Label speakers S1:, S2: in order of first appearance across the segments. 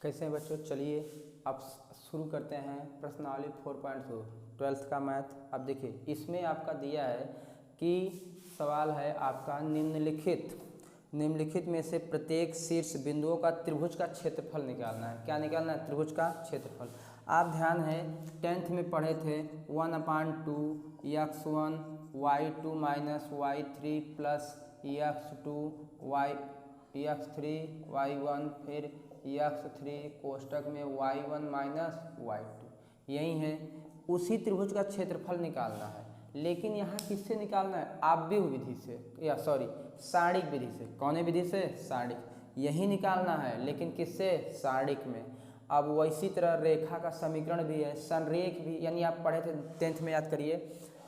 S1: कैसे हैं बच्चों? चलिए अब शुरू करते हैं प्रश्नावली 4.2 ट्वेल्थ का मैथ। अब देखिए इसमें आपका दिया है कि सवाल है आपका निम्नलिखित में से प्रत्येक शीर्ष बिंदुओं का त्रिभुज का क्षेत्रफल निकालना है। क्या निकालना है? त्रिभुज का क्षेत्रफल। आप ध्यान है 10th में पढ़े थे 1/2 x1 y2 minus y3 plus x2 x3 y1 फिर x3 कोष्टक में y1 माइनस y2। यही है, उसी त्रिभुज का क्षेत्रफल निकालना है। लेकिन यहाँ किससे निकालना है? आव्यूह विधि से, या सॉरी सारणिक विधि से। कौन विधि से? सारणिक। यही निकालना है, लेकिन किससे? सारणिक में। अब वैसी तरह रेखा का समीकरण भी है, संरेख भी, यानी आप पढ़े थे 10th में, याद करिए।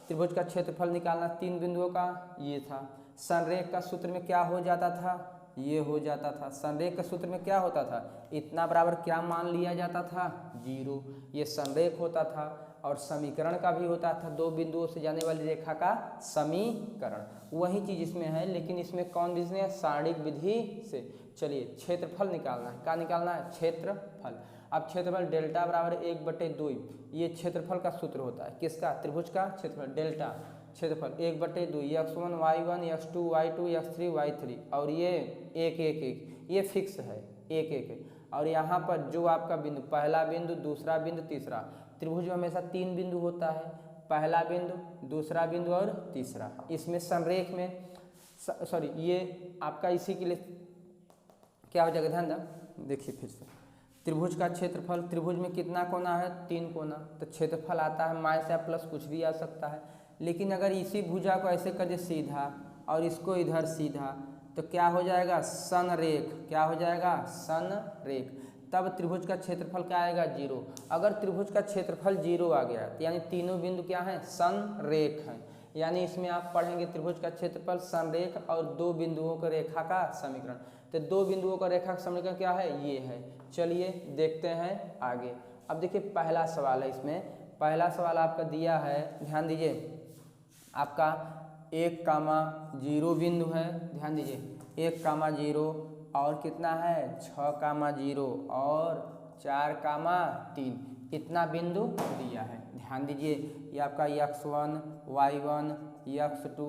S1: त्रिभुज का क्षेत्रफल निकालना 3 बिंदुओं का, ये था। संरेख का सूत्र में क्या हो जाता था? ये हो जाता था। संरेख के सूत्र में क्या होता था? इतना बराबर क्या मान लिया जाता था? 0। ये संरेख होता था। और समीकरण का भी होता था, 2 बिंदुओं से जाने वाली रेखा का समीकरण। वही चीज इसमें है, लेकिन इसमें कौन विधि है? सारणिक विधि से। चलिए क्षेत्रफल निकालना है। क्या निकालना है? क्षेत्रफल। अब क्षेत्रफल डेल्टा बराबर 1/2, ये क्षेत्रफल का सूत्र होता है। किसका? त्रिभुज का क्षेत्रफल। डेल्टा क्षेत्रफल 1/2 x1 y1 x2 y2 x3 y3, और ये 1 1 1, ये फिक्स है, 1 1 1। और यहाँ पर जो आपका बिंदु, पहला बिंदु, दूसरा बिंदु, तीसरा, त्रिभुज में हमेशा 3 बिंदु होता है, पहला बिंदु, दूसरा बिंदु और तीसरा। इसमें संरेख में सॉरी ये आपका इसी के लिए क्या हो जाएगा? ध्यान दें, देखिए फिर से त्रिभुज का क्षेत्रफल। त्रिभुज में कितना कोना है? 3 कोना। तो क्षेत्रफल आता है माइनस या प्लस, कुछ भी आ सकता है। लेकिन अगर इसी भुजा को ऐसे कर दे सीधा और इसको इधर सीधा, तो क्या हो जाएगा? संरेख। क्या हो जाएगा? संरेख। तब त्रिभुज का क्षेत्रफल क्या आएगा? 0। अगर त्रिभुज का क्षेत्रफल 0 आ गया, तो यानी तीनों बिंदु क्या हैं? संरेख हैं। यानी इसमें आप पढ़ेंगे त्रिभुज का क्षेत्रफल, संरेख और 2 बिंदुओं का रेखा का समीकरण। तो 2 बिंदुओं का रेखा का समीकरण क्या है? ये है। चलिए देखते हैं आगे। अब देखिए पहला सवाल है, इसमें पहला सवाल आपका दिया है, ध्यान दीजिए। आपका 1,0 बिंदु है, ध्यान दीजिए 1,0 और कितना है? 6,0 और 4,3, इतना बिंदु दिया है। ध्यान दीजिए ये आपका x1 y1 x2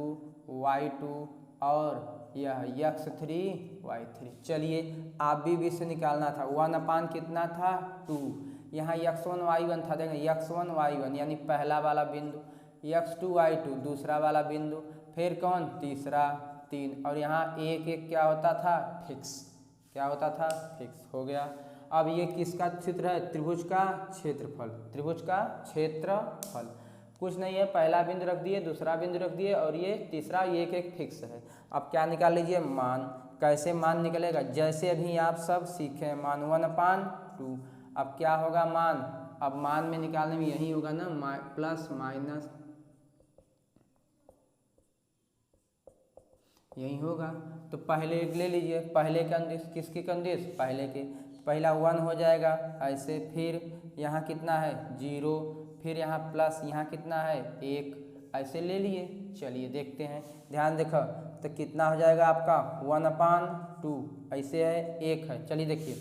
S1: y2 और यह x3 y3। चलिए आप भी से निकालना था। 1/, कितना था? 2। यहाँ x1 y1 था, देखें x1 y1 यानी पहला वाला बिंदु, x2 y2 दूसरा वाला बिंदु, फिर कौन? तीसरा, 3, और यहाँ 1 1 क्या होता था? फिक्स। क्या होता था? फिक्स हो गया। अब ये किसका क्षेत्र है? त्रिभुज का क्षेत्रफल। त्रिभुज का क्षेत्रफल कुछ नहीं है, पहला बिंदु रख दिए, दूसरा बिंदु रख दिए, और ये तीसरा, ये 1 1 फिक्स है। अब क्या निकाल लीजिए? मान। कैसे मान निकलेगा? जैसे अभी आप सब सीखे, मान 1/2। अब क्या होगा? मान। अब मान में निकालने में यही होगा ना, प्लस माइनस यही होगा। तो पहले ले लीजिए, पहले के अंदिश, किसकी कंदिश? पहले के। पहला 1 हो जाएगा ऐसे, फिर यहाँ कितना है? 0, फिर यहाँ प्लस, यहाँ कितना है? 1, ऐसे ले लिए। चलिए देखते हैं, ध्यान देखो, तो कितना हो जाएगा आपका? 1/2, ऐसे है, 1 है। चलिए देखिए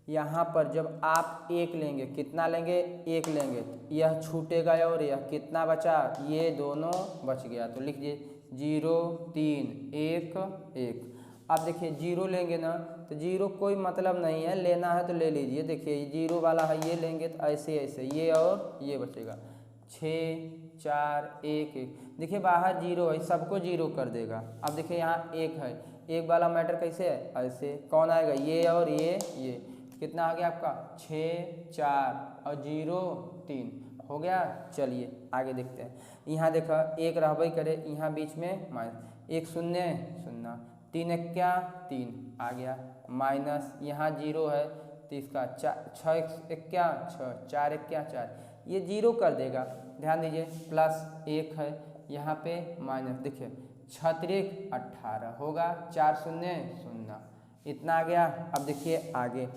S1: यहाँ पर जब आप 1 लेंगे, कितना लेंगे? 1 लेंगे, तो यह छूटेगा और यह कितना बचा? ये दोनों बच गया। तो लिख दिए 0 3 1 1। अब देखिए 0 लेंगे ना, तो 0 कोई मतलब नहीं है, लेना है तो ले लीजिए। देखिए 0 वाला है, ये लेंगे तो ऐसे ऐसे, ये और ये बचेगा 6 4 1 1। देखिए बाहर 0 है, सबको 0 कर देगा। अब देखिए यहाँ 1 है, 1 वाला मैटर कैसे है? ऐसे। कौन आएगा? ये और ये। कितना आ गया आपका? 6 4 और 0 3 हो गया। चलिए आगे देखते हैं। यहाँ देखो 1 रहबे करे, यहाँ बीच में माइनस, 1 0 0, 3 1 क्या? 3 आ गया, माइनस यहाँ 0 है, तो इसका 6 1 क्या? 6, 4 1 क्या? 4, ये 0 कर देगा। ध्यान दीजिए प्लस 1 है, यहाँ पे माइनस, देखिए 6 3 18 होगा, 4 0 0, इतना आ गया। अब देखिए आगे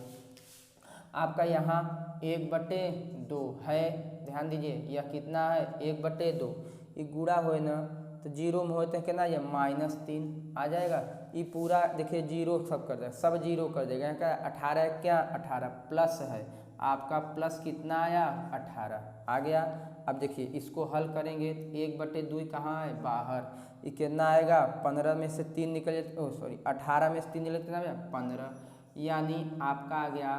S1: आपका यहाँ 1/2 है, ध्यान दीजिए यह कितना है? 1/2। ये गुणा होए ना, तो तो जीरो में होते हैं कितना, ये -3 आ जाएगा। ये पूरा देखिए जीरो सब कर देगा, सब जीरो कर देगा। क्या 18 है, क्या 18 प्लस है आपका, प्लस कितना आया 18 आ गया। अब देखिए इसको हल करेंगे तो 1/2 कहाँ है, बाहर। ये कितना आएगा, 15 में से 3 निकल, सॉरी 18 में से 3 निकल कितना 15, यानी आपका आ गया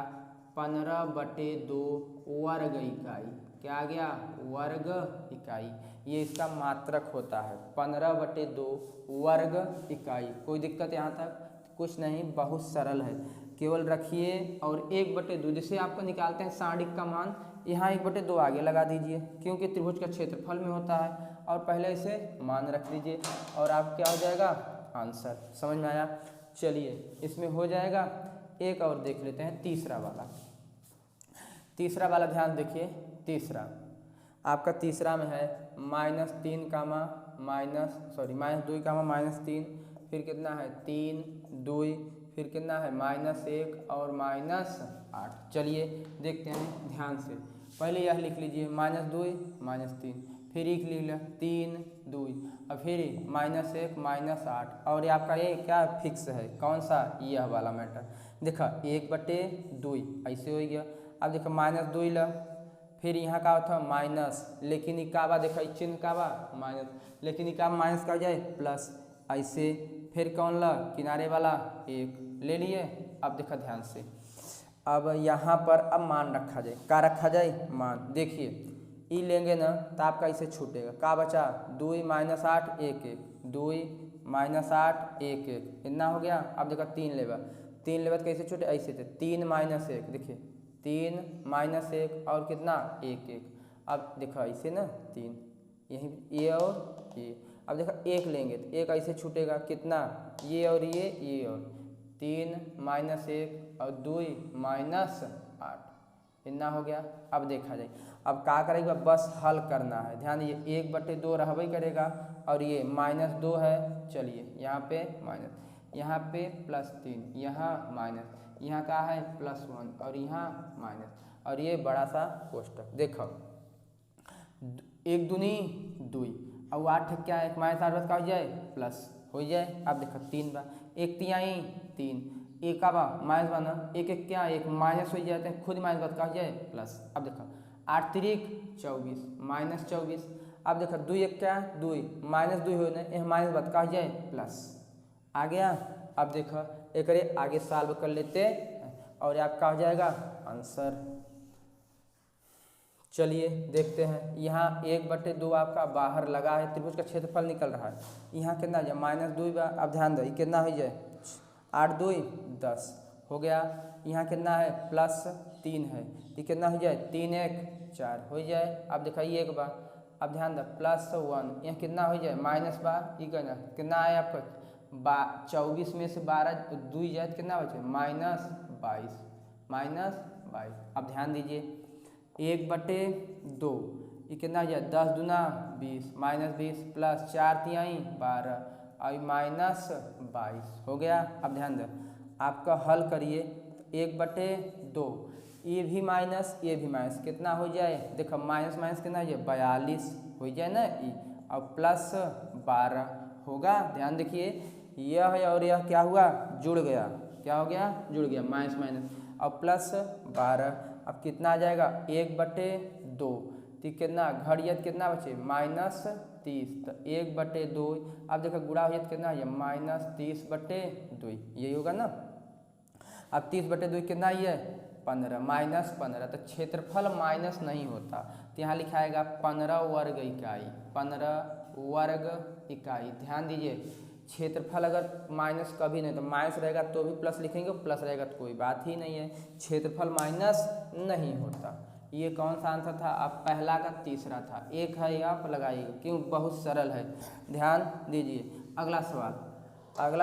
S1: 15/2 वर्ग इकाई। क्या आ गया, वर्ग इकाई। ये इसका मात्रक होता है 15/2 वर्ग इकाई। कोई दिक्कत यहाँ तक कुछ नहीं, बहुत सरल है। केवल रखिए और 1/2 जिसे आपको निकालते हैं साढ़िक का मान, यहाँ 1/2 आगे लगा दीजिए क्योंकि त्रिभुज का क्षेत्रफल में होता है, और पहले इसे मान रख लीजिए और आप क्या हो जाएगा, आंसर। समझ में आया। चलिए इसमें हो जाएगा। एक और देख लेते हैं, तीसरा वाला ध्यान देखिए। तीसरा आपका तीसरा में है -3 कामा -2 कामा -3, फिर कितना है 3 2, फिर कितना है -1 और -8। चलिए देखते हैं ध्यान से। पहले यह लिख लीजिए -2 -3, फिर एक लिख लिया 3 2 और फिर -1 -8, और ये आपका ये क्या फिक्स है, कौन सा, यह वाला मैटर। देखा 1/2 ऐसे हो गया। अब देखो -2 ला, फिर यहाँ का था माइनस, लेकिन ये का बा, देखा चिन्ह का बा माइनस, लेकिन ये का माइनस का हो जाए प्लस, ऐसे। फिर कौन ला, किनारे वाला 1 ले लिए। अब देखा ध्यान से, अब यहाँ पर अब मान रखा जाए, का रखा जाए, मान। देखिए ई लेंगे ना तो आपका इसे छूटेगा, का बचा 2 -8 1 1, 2 -8 1 1, इतना हो गया। अब देखा 3 लेवा तो कैसे छूटे, ऐसे थे 3 -1, देखिए 3 -1 और कितना 1 1। अब देखा ऐसे ना 3, यही ये और ये। अब देखा 1 लेंगे तो 1 ऐसे छूटेगा, कितना, ये और ये और 3 -1 और 2 -8, इतना हो गया। अब देखा जाए, अब क्या करेगा, बस हल करना है। ध्यान, ये 1/2 रहबे करेगा और ये -2 है। चलिए यहाँ पे माइनस, यहाँ पे +3, यहाँ माइनस, यहाँ का है +1 और यहाँ माइनस, और ये बड़ा सा कोष्टक। देखो 1 दूनी 2 और 8 क्या है, -8 का हो जाए प्लस हो जाए। अब देखो 3 बा, 1 तिहाई 3, एक का बा माइनस बना, 1 1 क्या 1 माइनस हो जाते हैं, खुद माइनस बात का हो जाए प्लस। अब देखो 8 3 24 -24। अब देखो 2 1 क्या 2 -2 हो ना, माइनस बात का हो जाए प्लस, आ गया। अब देखो एक आगे सॉल्व कर लेते और आपका हो जाएगा आंसर। चलिए देखते हैं, यहाँ 1/2 आपका बाहर लगा है, त्रिभुज का क्षेत्रफल निकल रहा है। यहाँ कितना जाए -2 बा। अब ध्यान दो, कितना हो जाए 8 2 10 हो गया। यहाँ कितना है +3 है, ये कितना हो जाए 3 1 4 हो जाए। अब दिखाइए एक बार, अब ध्यान दो +1, यहाँ कितना हो जाए माइनस बा, ये कहना कितना है आपका 24 में से 12 2 जाए कितना बचे -22। अब ध्यान दीजिए 1/2 ये कितना हो जाए 10 दूना 20 -20 प्लस 4 तिहाई 12 और -22 हो गया। अब ध्यान दो, आपका हल करिए 1/2, ये भी माइनस ये भी माइनस, कितना हो जाए, देखो माइनस माइनस कितना हो जाए 42 हो जाए ना, ये और +12 होगा। ध्यान देखिए यह है और यह क्या हुआ, जुड़ गया, क्या हो गया, जुड़ गया, माइनस माइनस और +12। अब कितना आ जाएगा 1/2, तो कितना घड़ियत कितना बचे -30, तो 1/2। अब देखो गुणा हो कितना है -30/2, यही होगा ना। अब 30/2 कितना ही है 15 -15, तो क्षेत्रफल माइनस नहीं होता, तो यहाँ लिखाएगा 15 वर्ग इकाई, 15 वर्ग इकाई। ध्यान दीजिए क्षेत्रफल अगर माइनस कभी नहीं, तो माइनस रहेगा तो भी प्लस लिखेंगे, प्लस रहेगा तो कोई बात ही नहीं है, क्षेत्रफल माइनस नहीं होता। ये कौन सा आंसर था, आप पहला का तीसरा था, एक है आप लगाइएगा, क्यों बहुत सरल है। ध्यान दीजिए अगला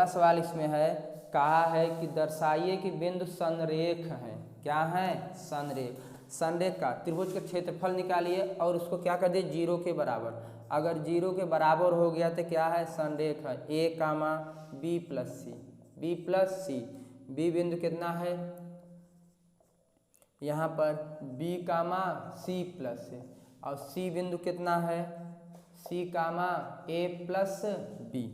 S1: सवाल इसमें है, कहा है कि दर्शाइए कि बिंदु संरेख है। क्या है, संरेख का त्रिभुज का क्षेत्रफल निकालिए और उसको क्या कर दिए 0 के बराबर। अगर 0 के बराबर हो गया तो क्या है, संरेख है। A, B + C, B बिंदु कितना है यहाँ पर B, C + C, और C बिंदु कितना है, सी कामा ए प्लस बी,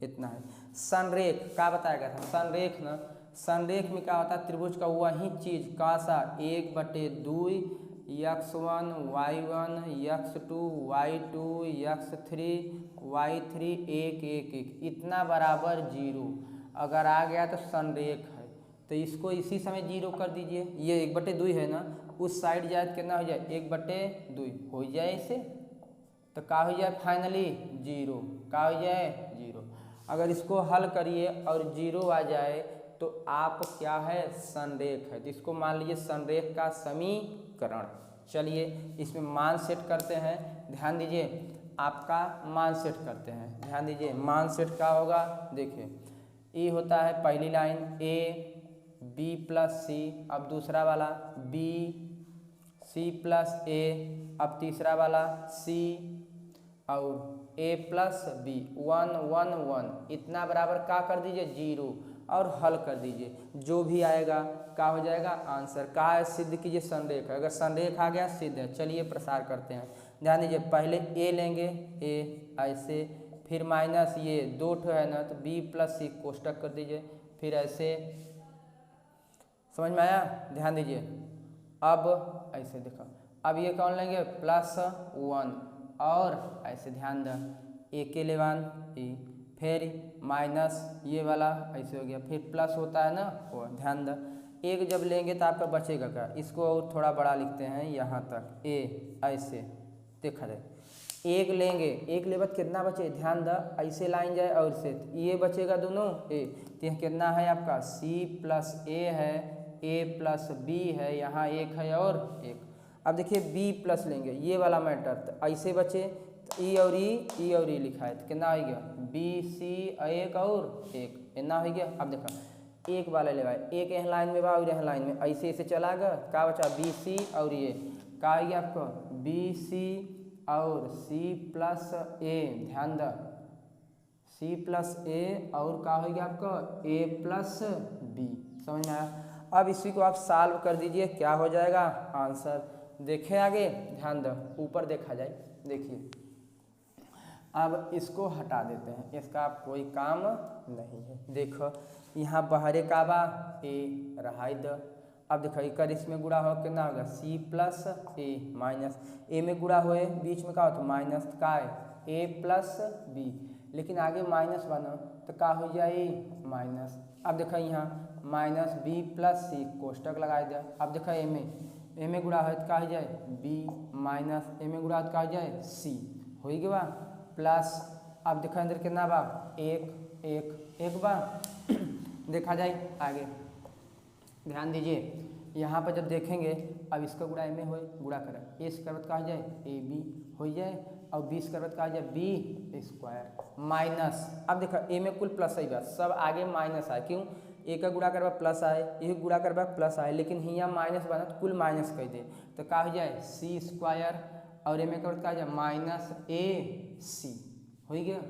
S1: इतना है। संरेख का बताया गया था, संरेख ना, संरेख में क्या होता है, त्रिभुज का वही चीज का सा 1/2 x1 y1 x2 y2 x3 y3 1 1 1 इतना बराबर 0 अगर आ गया तो संरेख है। तो इसको इसी समय 0 कर दीजिए। ये 1/2 है ना, उस साइड जाए तो कितना हो जाए 1/2 हो जाए इसे, तो का हो जाए फाइनली 0, का हो जाए 0। अगर इसको हल करिए और 0 आ जाए तो आप क्या है, संरेख है। तो इसको मान लीजिए संरेख का समीकरण। चलिए इसमें मान सेट करते हैं, ध्यान दीजिए, आपका मान सेट करते हैं, ध्यान दीजिए। मान सेट क्या होगा, देखिए ये होता है पहली लाइन a b प्लस सी, अब दूसरा वाला b c प्लस a, अब तीसरा वाला c और a प्लस बी 1 1 1 इतना बराबर का कर दीजिए 0 और हल कर दीजिए, जो भी आएगा का हो जाएगा आंसर। का है, सिद्ध कीजिए संरेख है। अगर संरेख आ गया सिद्ध है। चलिए प्रसार करते हैं, ध्यान दीजिए। पहले a लेंगे, a ऐसे, फिर माइनस ये 2 ठो है ना, तो b प्लस सी कोष्टक कर दीजिए, फिर ऐसे, समझ में आया, ध्यान दीजिए। अब ऐसे देखो, अब ये कौन लेंगे +1 और ऐसे ध्यान दें, ए के लिए 1 ए, फिर माइनस ये वाला ऐसे हो गया, फिर प्लस होता है ना वो, ध्यान दें। एक जब लेंगे तो आपका बचेगा क्या, इसको और थोड़ा बड़ा लिखते हैं यहाँ तक, ए ऐसे देखा जाए। एक लेंगे, एक ले बाद कितना बचे, ध्यान द, ऐसे लाइन जाए और से ये बचेगा दोनों ए, तो यह कितना है आपका c प्लस ए है, a प्लस बी है, यहाँ एक है और एक। अब देखिए b प्लस लेंगे, ये वाला मैटर, तो ऐसे बचे, तो ई और ई लिखा है, तो कितना हो गया बी सी एक और एक, इतना हो गया। अब देखो एक वाला ले भाई, एक यहाँ लाइन में बा और यहाँ लाइन में, ऐसे ऐसे चला गया, का बचा बी सी और ये का हो गया आपको बी सी और c प्लस ए, ध्यान द, c प्लस ए और का हो गया आपका a प्लस बी, समझ में आया। अब इसी को आप सॉल्व कर दीजिए, क्या हो जाएगा आंसर, देखें आगे, ध्यान दो, ऊपर देखा जाए, देखिए। अब इसको हटा देते हैं, इसका कोई काम नहीं है। देखो यहाँ बहरे का बा a रहा द, अब देखो एक इसमें गुड़ा हो कितना होगा c प्लस ए माइनस, ए में गुड़ा होए बीच में का हो तो माइनस, का है a प्लस बी, लेकिन आगे माइनस बना तो का हो जाए माइनस। अब देखो यहाँ माइनस बी प्लस सी कोष्टक लगा दिया। अब देखो ए में गुड़ा है तो का हो जाए b माइनस ए में गुड़ा हो तो का हो जाए c, हो गया प्लस। अब देखो अंदर कितना बा एक एक एक बा देखा जाए आगे, ध्यान दीजिए। यहाँ पर जब देखेंगे, अब इसका गुड़ा ए में हो, गुड़ा करें, ए स्क्वायर का हो जाए ए बी हो जाए, और बी स्क्वायर का हो जाए बी स्क्वायर माइनस। अब देखो ए में कुल प्लस आई बात, सब आगे माइनस आए, क्यों, ए का गुड़ा करवा प्लस आए, ये गुड़ा करवा प्लस आए, लेकिन यहाँ माइनस बना तो कुल माइनस कर दे, तो का हो जाए सी स्क्वायर और ए में का हो जाए माइनस ए सी, हो गया।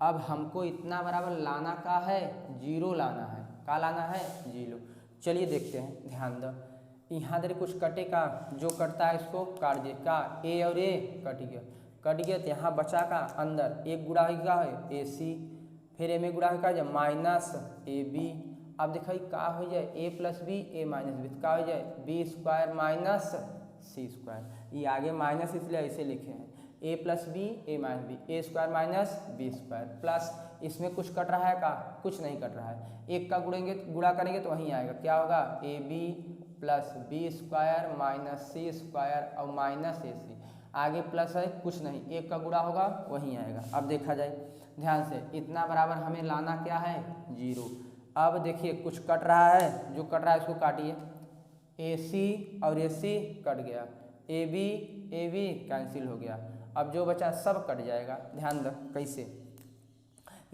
S1: अब हमको इतना बराबर लाना का है 0 लाना है, का लाना है 0। चलिए देखते हैं, ध्यान दो, यहाँ दर कुछ कटे का, जो कटता है इसको काट दिए, का ए और ए कट गया तो यहाँ बचा का अंदर एक गुड़ा का है ए सी, फिर ए में गुड़ा का जाए माइनस ए बी। अब देखिए का हो जाए A plus B A minus B, का हो जाए B square minus C square. ये आगे माइनस इसलिए ऐसे लिखे हैं, A plus B A minus B, A square minus B square plus, इसमें कुछ कट रहा है का, कुछ नहीं कट रहा है, एक का गुड़ा करेंगे तो वहीं आएगा, क्या होगा A B plus B square minus C square और माइनस ए सी, आगे प्लस है कुछ नहीं, एक का गुड़ा होगा वहीं आएगा। अब देखा जाए ध्यान से, इतना बराबर हमें लाना क्या है 0। अब देखिए कुछ कट रहा है, जो कट रहा है उसको काटिए, ए सी और ए सी कट गया, ए बी कैंसिल हो गया, अब जो बचा सब कट जाएगा। ध्यान दो कैसे,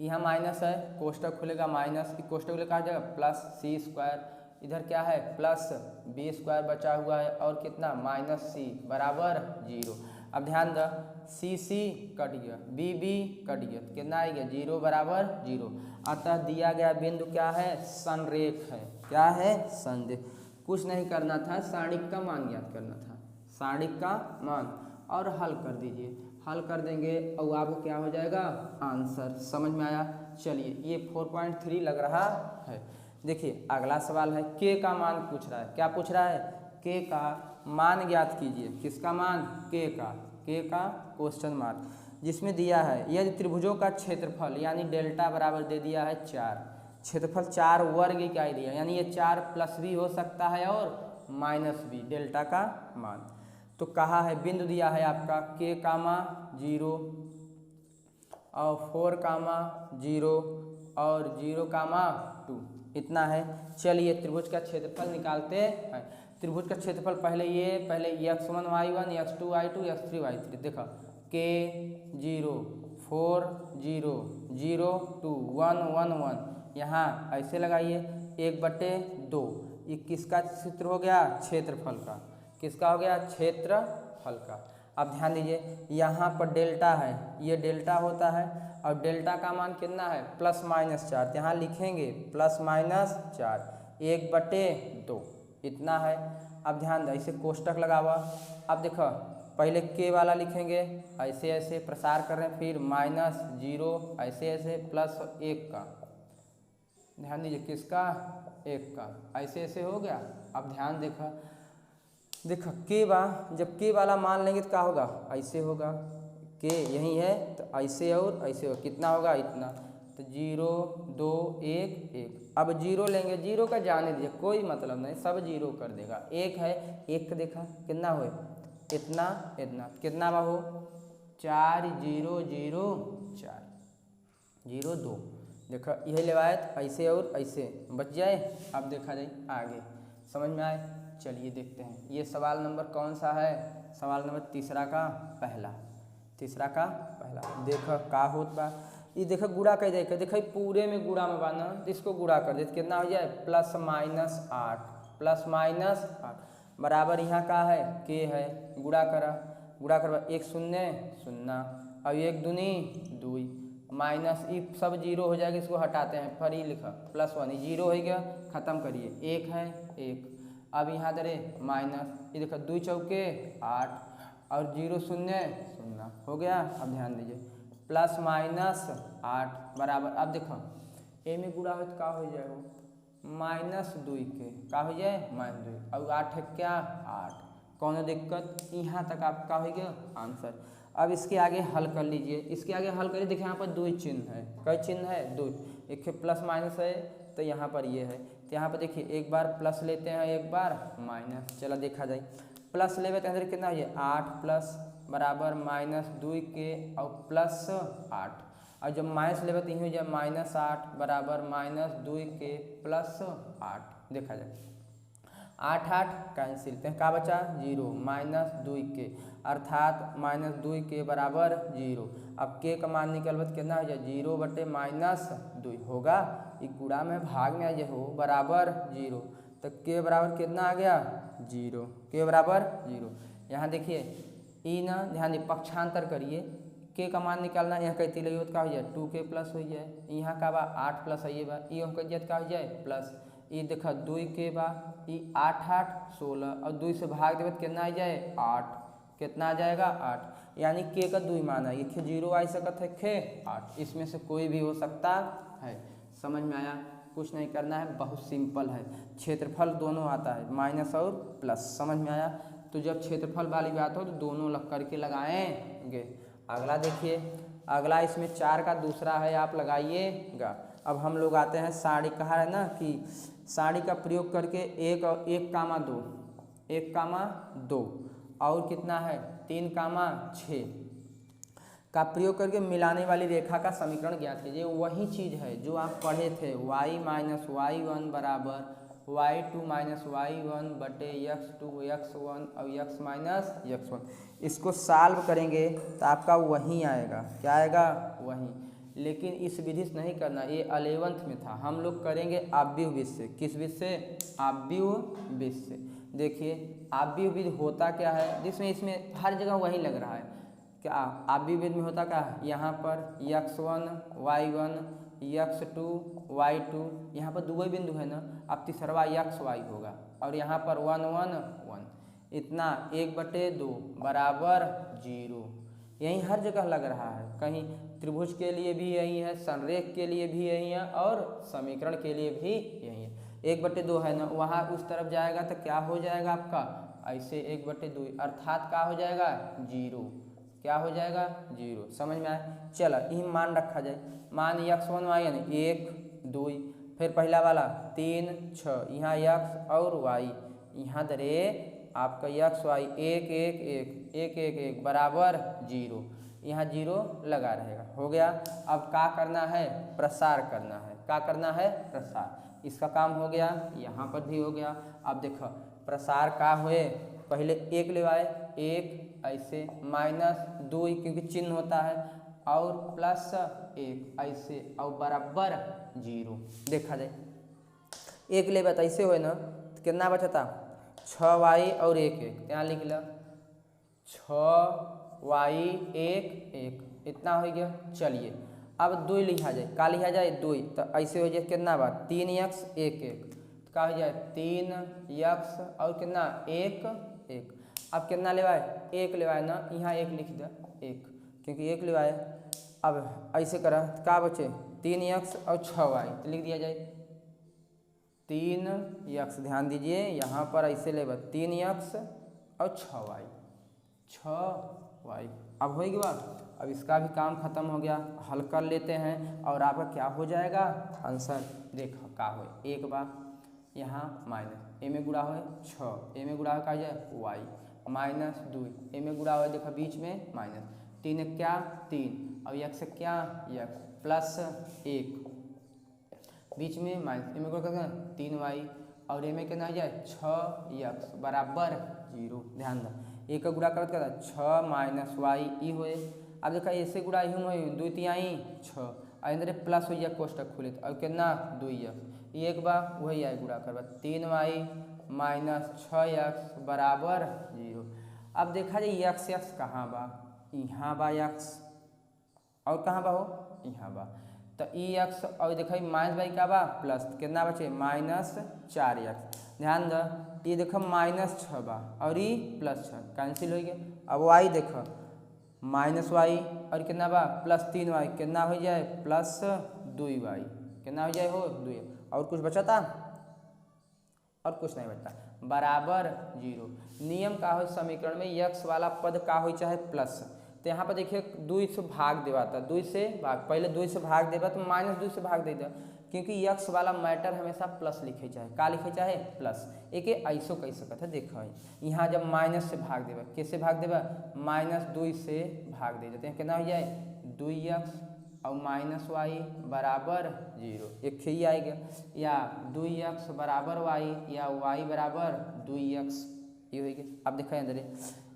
S1: यहाँ माइनस है, कोष्टक खुलेगा माइनस, कोष्टक खुलेगा कहा जाएगा प्लस सी स्क्वायर, इधर क्या है प्लस बी स्क्वायर बचा हुआ है, और कितना माइनस सी बराबर 0। अब ध्यान दो, सी कट गया, बी कट गया, तो कितना आएगा 0 बराबर 0। अतः दिया गया बिंदु क्या है, संरेख है, क्या है संरेख। कुछ नहीं करना था, सारणिक का मान ज्ञात करना था, सारणिक का मान, और हल कर दीजिए। हल कर देंगे और आपको क्या हो जाएगा आंसर। समझ में आया। चलिए ये 4.3 लग रहा है। देखिए अगला सवाल है के का मान पूछ रहा है। क्या पूछ रहा है? के का मान ज्ञात कीजिए। किसका मान? के का क्वेश्चन मार्क, जिसमें दिया है यदि त्रिभुजों का क्षेत्रफल यानी डेल्टा बराबर दे दिया है 4, क्षेत्रफल 4 वर्ग इकाई दिया, यानी ये 4 प्लस भी हो सकता है और माइनस भी, डेल्टा का मान। तो कहा है बिंदु दिया है आपका के कामा 0 और 4 कामा 0 और 0 कामा 2, इतना है। चलिए त्रिभुज का क्षेत्रफल निकालते हैं। त्रिभुज का क्षेत्रफल पहले x1 y1 x2 y2 x3 y3 देखो के 0 4 0 0 2 1 1 1, यहाँ ऐसे लगाइए 1/2। ये किसका सूत्र हो गया? क्षेत्रफल का। किसका हो गया? क्षेत्रफल का। अब ध्यान दीजिए यहाँ पर डेल्टा है, ये डेल्टा होता है और डेल्टा का मान कितना है? +-4, यहाँ लिखेंगे +-4 1/2, इतना है। अब ध्यान दो इसे कोष्टक लगावा। अब देखो पहले के वाला लिखेंगे ऐसे ऐसे प्रसार कर रहे हैं, फिर -0 ऐसे ऐसे +1 का, ध्यान दीजिए किसका? 1 का, ऐसे ऐसे हो गया। अब ध्यान देखो के बा, जब के वाला मान लेंगे तो क्या होगा? ऐसे होगा, के यही है तो ऐसे और ऐसे होगा, कितना होगा? इतना। तो 0 2 1 1। अब 0 लेंगे, 0 का जाने दीजिए कोई मतलब नहीं, सब 0 कर देगा। 1 है, 1 का देखा कितना हो? इतना इतना, कितना बा हो? 4 0 0 4 0 2। देखो यही लेवाए ऐसे और ऐसे बच जाए। अब देखा जाए आगे, समझ में आए। चलिए देखते हैं ये सवाल नंबर कौन सा है? सवाल नंबर तीसरा का पहला। देखो का होत बा, ये देखो गुणा कर दे, देखो पूरे में गुणा में बा ना, तो इसको गुणा कर दे तो कितना हो जाए? +-8 बराबर यहाँ का है? के है। गुणा करवा 1 0 0 और 1 दूनी 2, माइनस ये सब 0 हो जाएगा, इसको हटाते हैं, फिर ये लिखा +1, 0 हो गया, ख़त्म करिए। 1 है 1, अब यहाँ दरे माइनस, ये देखो 2 चौके 8 और 0 0 0 हो गया। अब ध्यान दीजिए +-8 बराबर, अब देखो ए में गुणा हो तो का हो जाए? -2 के का हो जाए? -2 और 8 है क्या? 8, कौन दिक्कत? यहाँ तक आपका हो गया आंसर। अब इसके आगे हल कर लीजिए, इसके आगे हल करिए। देखिए यहाँ पर 2 चिन्ह है, कई चिन्ह है? 2, एक प्लस माइनस है तो यहाँ पर ये है, तो यहाँ पर देखिए एक बार प्लस लेते हैं एक बार माइनस। चलो देखा जाए, प्लस लेवे तो अंदर कितना हो जाए? 8 प्लस बराबर -2 के और +8, और जब माइनस लेवे तो यही हो जाए -8 बराबर -2 के +8। देखा जाए 8 8 कैंसिल, तो का बचा? 0 -2 के, अर्थात -2 के बराबर 0। अब के का मान निकलबा तो कितना हो जाए? 0/-2 होगा, ये गुणा में भाग में आ जाए हो बराबर 0, तो के बराबर कितना आ गया? 0, के बराबर 0। यहाँ देखिए ई ना, ध्यान दे पक्षांतर करिए, के का मान निकालना, यहाँ कहती लगी तो का हो जाए? 2 के प्लस हो जाए, यहाँ का बा 8 प्लस आइए बा, ये हम कह का हो जाए प्लस, ये देखा 2 के बा, ये 8 8 16 और 2 से भाग देवे तो कितना आ जाए? 8, कितना आ जाएगा? 8, यानी के का 2 मान है, खे 0 आ सकता है, खे 8, इसमें से कोई भी हो सकता है। समझ में आया? कुछ नहीं करना है, बहुत सिंपल है। क्षेत्रफल दोनों आता है, माइनस और प्लस, समझ में आया? तो जब क्षेत्रफल वाली बात हो तो दोनों लग करके लगाएंगे। अगला देखिए, अगला इसमें 4 का दूसरा है, आप लगाइएगा। अब हम लोग आते हैं साड़ी, कहा है ना कि साड़ी का प्रयोग करके 1,2 और कितना है 3,6 का प्रयोग करके मिलाने वाली रेखा का समीकरण ज्ञात कीजिए। वही चीज़ है जो आप पढ़े थे, y - y1 बराबर y2 - y1 बटे x2 x1 और x - x1। इसको सॉल्व करेंगे तो आपका वही आएगा, क्या आएगा? वही। लेकिन इस विधि से नहीं करना, ये 11th में था। हम लोग करेंगे आव्यूह विधि से। किस विधि से? आव्यूह विधि से। देखिए आव्यूह विधि होता क्या है, जिसमें इसमें हर जगह वही लग रहा है। क्या आव्यूह विधि में होता क्या? यहाँ पर x1 y1 x2 y2, यहाँ पर 2 बिंदु है ना, अब तीसरा x y होगा, और यहाँ पर 1 1 1, इतना 1/2 बराबर 0। यही हर जगह लग रहा है, कहीं त्रिभुज के लिए भी यही है, संरेख के लिए भी यही है और समीकरण के लिए भी यही है। 1/2 है ना, वहाँ उस तरफ जाएगा तो क्या हो जाएगा आपका, ऐसे 1/2 अर्थात क्या हो जाएगा, 0। क्या हो जाएगा, 0। समझ में आया। चलो यही मान रखा जाए, मान x1 y 1 2, फिर पहला वाला 3 6, यहाँ x और y, यहाँ दरे आपका x y 1 1 1 1 1 1 बराबर 0, यहाँ 0 लगा रहेगा। हो गया। अब क्या करना है, प्रसार करना है। क्या करना है, प्रसार। इसका काम हो गया, यहाँ पर भी हो गया। अब देखो प्रसार का हुए, पहले 1 ले आए, 1 ऐसे -2 क्योंकि चिन्ह होता है, और +1 ऐसे और बराबर 0। देखा जाए 1 ले बात ऐसे हुए ना, तो कितना बचता, 6y और 1 1, यहाँ लिख लो 6y 1 1, इतना हो गया। चलिए अब 2 लिखा जाए, का लिखा जाए 2, तो ऐसे हो जाए कितना बार 3x 1 1, तो का हो जाए 3x और कितना 1 1। अब कितना लेवाए, 1 लेवाए ना, यहाँ 1 लिख दे 1, क्योंकि 1 लेवाए। अब ऐसे करा तो का बचे 3x और 6y, तो लिख दिया जाए 3x, ध्यान दीजिए यहाँ पर ऐसे लेवा 3x और 6y 6y। अब हो गया, अब इसका भी काम खत्म हो गया, हल कर लेते हैं और आपका क्या हो जाएगा आंसर। देखो का हो, 1 बार यहाँ माइनस ए में गुणा हो 6, ए में गुणा हो का जाए y -2, ए में गुणा हो देखो बीच में माइनस 3 क्या 3 और x क्या x +1 बीच में माइनस, ए में गुणा करना 3y और ए में कितना हो जाए 6x बराबर 0। ध्यान दो, एक का गुणा करत करता 6 - y ई होए। अब देखा ऐसे गुणा ही हुए 2 तिहाई 6, अंदर प्लस हो जाए कोष्टक खुले और कितना 2x, एक बार वही आए गुणा करवा 3y - 6x बराबर 0। अब देखा जाए x x कहाँ बा, यहाँ बा x, और कहाँ बा हो यहाँ बा, तो x और देखा -y का बा प्लस, कितना बचे -4x। ध्यान दो ये देखो -6 बा और ये +6 कैंसिल हो गया। अब y देखो -y और कितना बा +3y, कितना हो जाए +2y, कितना हो जाए हो 2। और कुछ बचा था, और कुछ नहीं बचा, बराबर 0। नियम का हो समीकरण में x वाला पद का हो चाहे प्लस, तो यहाँ पर देखिए 2 से भाग देवाता, 2 से भाग, पहले 2 से भाग देवा तो -2 से भाग दे दे, क्योंकि x वाला मैटर हमेशा प्लस लिखे चाहे, का लिखे चाहे प्लस। एक ऐसो कह सकता है, देखो यहाँ जब माइनस से भाग देवा, कैसे भाग देवा -2 से भाग दे देते हैं, कितना हो जाए 2x और -y बराबर 0, एक ही आएगा, या 2x बराबर y या y बराबर 2x, ये हो गया। अब देखो अंदर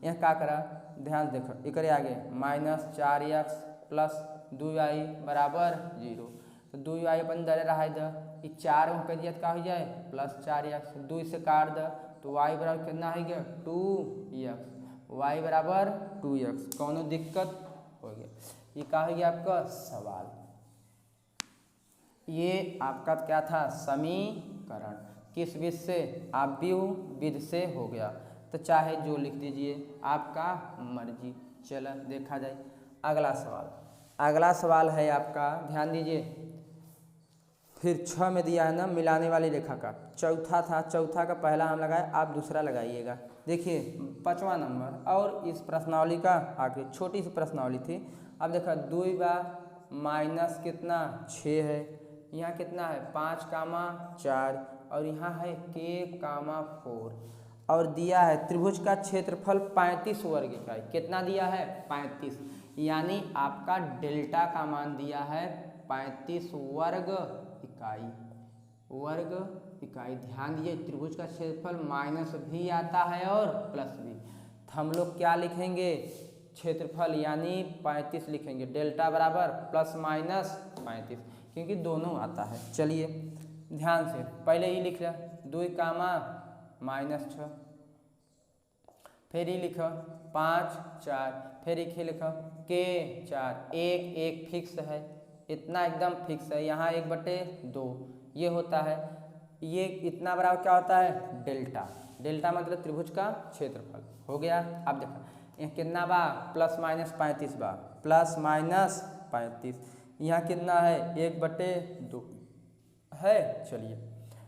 S1: यहाँ क्या करा, ध्यान देखो एक आगे -4x + 2y बराबर 0, तो 2y अपन दरे रहा इधर, 4 में कर दिया तो का हो जाए +4x, 2 से काट द तो y बराबर कितना हो गया 2x, y बराबर 2x, कौनो दिक्कत हो गया। ये क्या हो गया आपका सवाल, ये आपका क्या था समीकरण, किस विधि से, आव्यूह विधि से हो गया, तो चाहे जो लिख दीजिए आपका मर्जी। चलो देखा जाए अगला सवाल। अगला सवाल है आपका, ध्यान दीजिए, फिर 6 में दिया है ना मिलाने वाली रेखा का, चौथा था, चौथा का पहला हम लगाए, आप दूसरा लगाइएगा। देखिए 5वां नंबर, और इस प्रश्नावली का आगे छोटी सी प्रश्नावली थी। अब देखा 2 बार माइनस कितना 6 है, यहाँ कितना है 5, 4 और यहाँ है k, 4 और दिया है त्रिभुज का क्षेत्रफल 35 वर्ग इकाई। कितना दिया है 35, यानी आपका डेल्टा का मान दिया है 35 वर्ग इकाई, वर्ग इकाई। ध्यान दीजिए त्रिभुज का क्षेत्रफल माइनस भी आता है और प्लस भी, तो हम लोग क्या लिखेंगे क्षेत्रफल यानी 35 लिखेंगे, डेल्टा बराबर ±35, क्योंकि दोनों आता है। चलिए ध्यान से पहले ही लिख लिया 2 -6, फिर ही लिखो 5, 4, फिर एक ही लिखो k 4, 1 1 फिक्स है, इतना एकदम फिक्स है, यहाँ 1/2 ये होता है, ये इतना बराबर क्या होता है डेल्टा, डेल्टा मतलब त्रिभुज का क्षेत्रफल हो गया। अब देखो यहाँ कितना बा प्लस माइनस 35 बा, प्लस माइनस 35। यहाँ कितना है 1/2 है। चलिए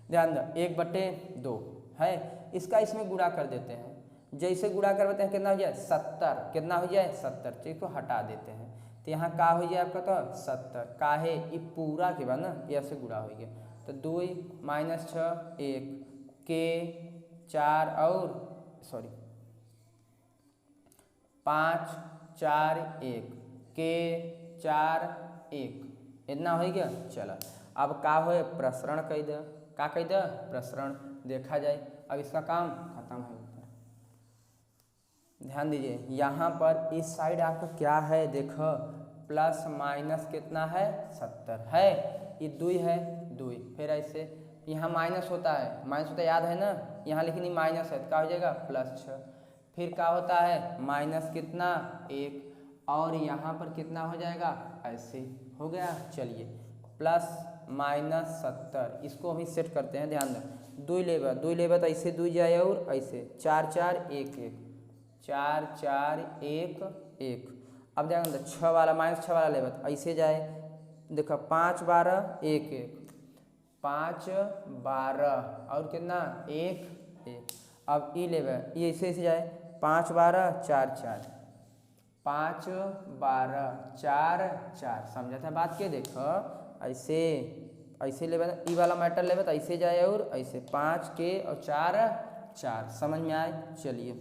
S1: ध्यान दो 1/2 है, इसका इसमें गुणा कर देते हैं। जैसे गुणा करते हैं कितना हो जाए 70, कितना हो जाए 70, तो इसको हटा देते हैं तो यहाँ का हो जाए आपका तो 70 काहे ये पूरा के बाद ना ऐसे गुणा हो गया तो 2 - 6 1 के 4 और 5 4 1 के 4 1 इतना हो गया। चला अब का हो प्रसरण कह दे, का कह दे प्रसरण देखा जाए। अब इसका काम खत्म है। ध्यान दीजिए यहाँ पर इस साइड आपका क्या है देखो प्लस माइनस कितना है 70 है, ये 2 है 2, फिर ऐसे यहाँ माइनस होता है, माइनस होता है याद है ना यहाँ, लेकिन ये माइनस है तो क्या हो जाएगा +6। फिर क्या होता है माइनस कितना 1 और यहाँ पर कितना हो जाएगा ऐसे हो गया। चलिए प्लस माइनस 70 इसको हम सेट करते हैं। ध्यान दें 2 लेबा तो ऐसे 2 जाए और ऐसे 4 4 1 1 4 4 1 1। अब ध्यान दो 6 वाला -6 वाला लेबा तो ऐसे जाए देखो 5 12 1 1 5 12 और कितना 1 1। अब ये लेबा ये ऐसे जाए 5 12 4 4 5 12 4 4। समझा था बात के देखो ऐसे लेबा ई वाला मैटर लेबा तो ऐसे जाए और ऐसे 5 के और 4 4। समझ में आए। चलिए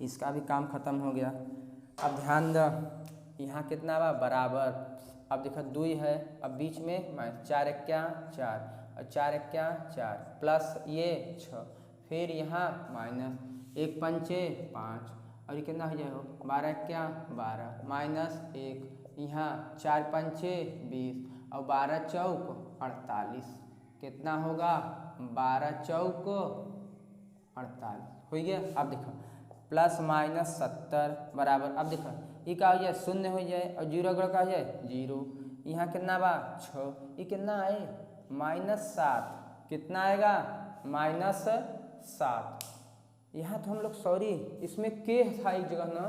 S1: इसका भी काम खत्म हो गया। अब ध्यान दो यहाँ कितना बा बराबर, अब देखो 2 है, अब बीच में -4 1 4 और 4 1 4 प्लस ये 6, फिर यहाँ -1 5 5 और ये कितना हो जाएगा 12 1 12 -1 यहाँ 4 5 20 और 12 चौक 48 कितना होगा 12 चौक 48 हो गया। अब देखो प्लस माइनस 70 बराबर, अब देखो ये क्या हो जाए 0 हो जाए और 0 अगर का हो जाए 0। यहाँ कितना बा 6, ये कितना आए -7, कितना आएगा -7। यहाँ तो हम लोग सॉरी इसमें के था एक जगह ना,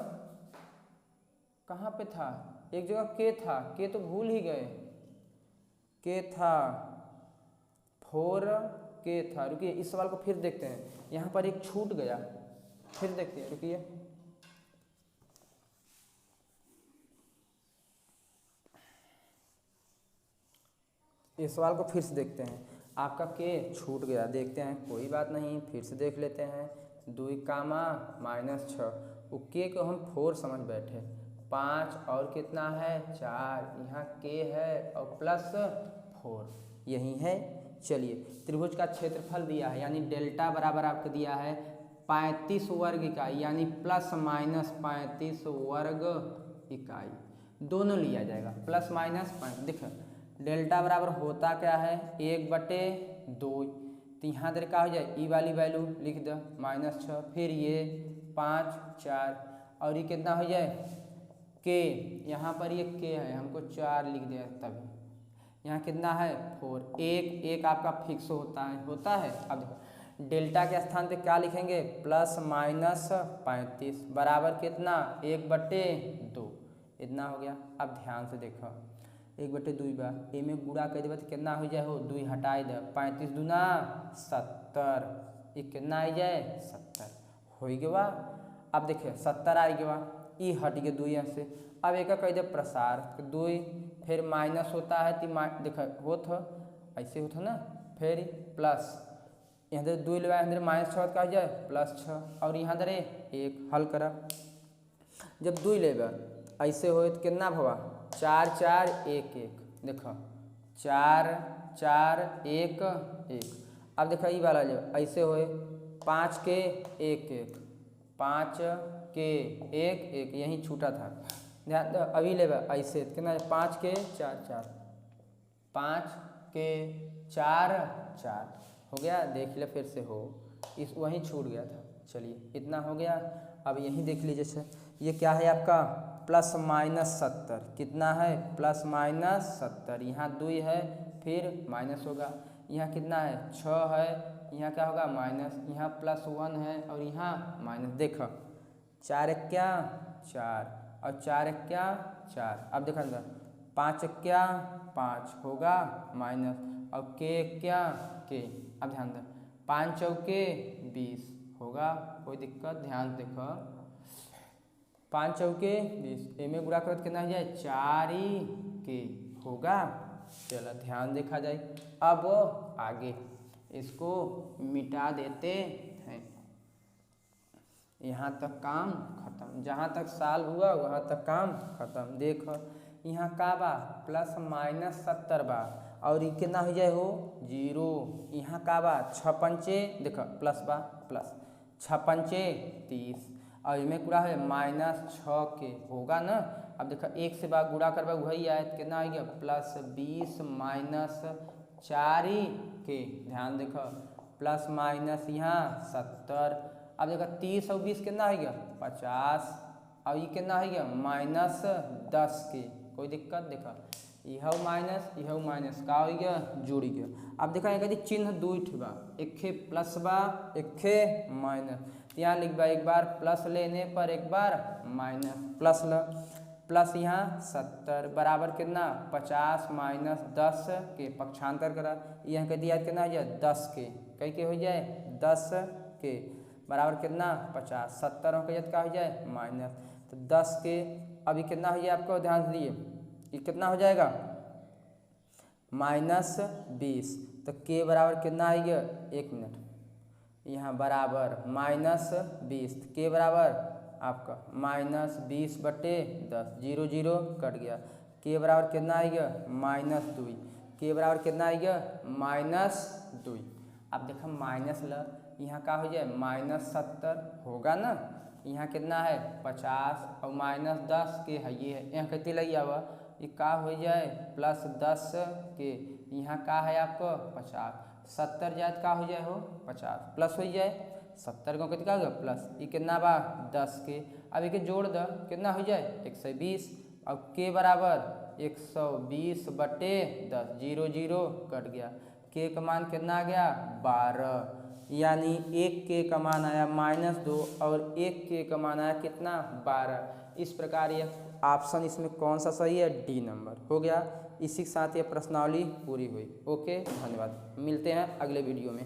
S1: कहाँ पे था एक जगह के था, के तो भूल ही गए, के था 4 के था। रुकिए इस सवाल को फिर देखते हैं, यहाँ पर एक छूट गया, फिर देखते हैं रुकिए। इस सवाल को फिर से देखते हैं, आपका के छूट गया, देखते हैं कोई बात नहीं फिर से देख लेते हैं। 2 कामा -6 वो के को हम 4 समझ बैठे, 5 और कितना है 4, यहाँ के है और प्लस 4 यही है। चलिए त्रिभुज का क्षेत्रफल दिया है यानी डेल्टा बराबर आपको दिया है 35 वर्ग इकाई यानी ±35 वर्ग इकाई, दोनों लिया जाएगा ±5। देखो डेल्टा बराबर होता क्या है 1/2, तो यहाँ दर का हो जाए ई वाली वैल्यू लिख दो -6, फिर ये 5 4 और ये कितना हो जाए के, यहाँ पर ये के है हमको 4 लिख दिया तभी, यहाँ कितना है 4, 1 आपका फिक्स होता है। अब देखो डेल्टा के स्थान पे क्या लिखेंगे ±35 बराबर कितना 1/2 इतना हो गया। अब ध्यान से देखो 1/2 बा ए में गुणा कर देबा तो कितना हो जाए हो 2 हटाई दे 35 दूना 70, ये कितना आ जाए 70 हो गया। अब देखिए 70 आ गया, ई हट गया 2 यहाँ से। अब एक कह दे प्रसार 2 फिर माइनस होता है तो देखो होता ऐसे होता ना, फिर प्लस यहाँ दर 2 लेवा यहाँ -6 का हो जाए +6 और यहाँ दर 1 हल करा। जब 2 लेबा ऐसे हो तो कितना भवा 4 4 1 1, देखो 4 4 1 1। अब देखो ये वाला जो ऐसे होए 5 के 1 1 5 के 1 1 यहीं छूटा था, ध्यान दो अभी लेबा ऐसे कितना 5 के 4 4 5 के 4 4 हो गया। देख ले फिर से हो इस वहीं छूट गया था। चलिए इतना हो गया। अब यहीं देख लीजिए सर ये क्या है आपका ±70, कितना है ±70, यहाँ 2 है फिर माइनस होगा, यहाँ कितना है 6 है, यहाँ क्या होगा माइनस, यहाँ +1 है और यहाँ माइनस। देखो 4 एक्या 4 और 4 एक्या 4। अब देखा अंदर 5 एक्या 5 होगा माइनस और के एक्या के। अब ध्यान दें 5 चौके 20 होगा, कोई दिक्कत? ध्यान देखो 5 चौके 20 में गुणा करत कितना हो जाए 4 के होगा। चलो ध्यान देखा जाए। अब आगे इसको मिटा देते हैं। यहाँ तक काम खत्म, जहाँ तक साल हुआ वहाँ तक काम खत्म। देखो यहाँ का बा प्लस माइनस 70 बा और ये कितना हो जाए हो 0। यहाँ का बा 6 पंचे देखो प्लस बा प्लस 6 पंचे 30 और इनमें पूरा है -6 के होगा ना। अब देखो 1 से बा गुणा करवा वही आए कितना आ गया प्लस 20 माइनस 4 के। ध्यान देखो प्लस माइनस यहाँ 70। अब देखो 30 और 20 कितना हो गया 50 और ये कितना हो गया -10 के। कोई दिक्कत? देखा यह माइनस का हो गया जुड़ गया। अब देखा कहती चिन्ह दू बा, एक प्लस बा एक माइनस। यहाँ लिख बा एक बार प्लस लेने पर एक बार माइनस प्लस ल प्लस यहाँ 70 बराबर कितना 50 माइनस 10 के पक्षांतर करा। यहाँ कह दिया कितना हो जाए 10 के कई के हो जाए 10 के बराबर कितना 50 70 हो का हो जाए माइनस तो 10 के। अभी कितना हो जाए आपको ध्यान से दिए ये कितना हो जाएगा -20 तो के बराबर कितना आएगा 1 मिनट यहाँ बराबर -20 के बराबर आपका -20 बटे 10 0 0 कट गया। के बराबर कितना आएगा -2 के बराबर कितना आएगा -2। अब देखो माइनस ल यहाँ का हो जाए -70 होगा ना। यहाँ कितना है 50 और -10 के है ये है यहाँ कितनी लगी आवा ये का हो जाए +10 के। यहाँ का है आपको 50 70 जाए का हो जाए हो 50 प्लस हो जाए 70 को कितना होगा प्लस ये कितना बा 10 के। अब एक जोड़ द कितना हो जाए 120 और के बराबर 120 बटे 10 0 0 कट गया। के का मान कितना आ गया 12 यानी 1 के का मान आया -2 और 1 के का मान आया कितना 12। इस प्रकार ये ऑप्शन इसमें कौन सा सही है डी नंबर हो गया। इसी के साथ ये प्रश्नावली पूरी हुई। ओके धन्यवाद, मिलते हैं अगले वीडियो में।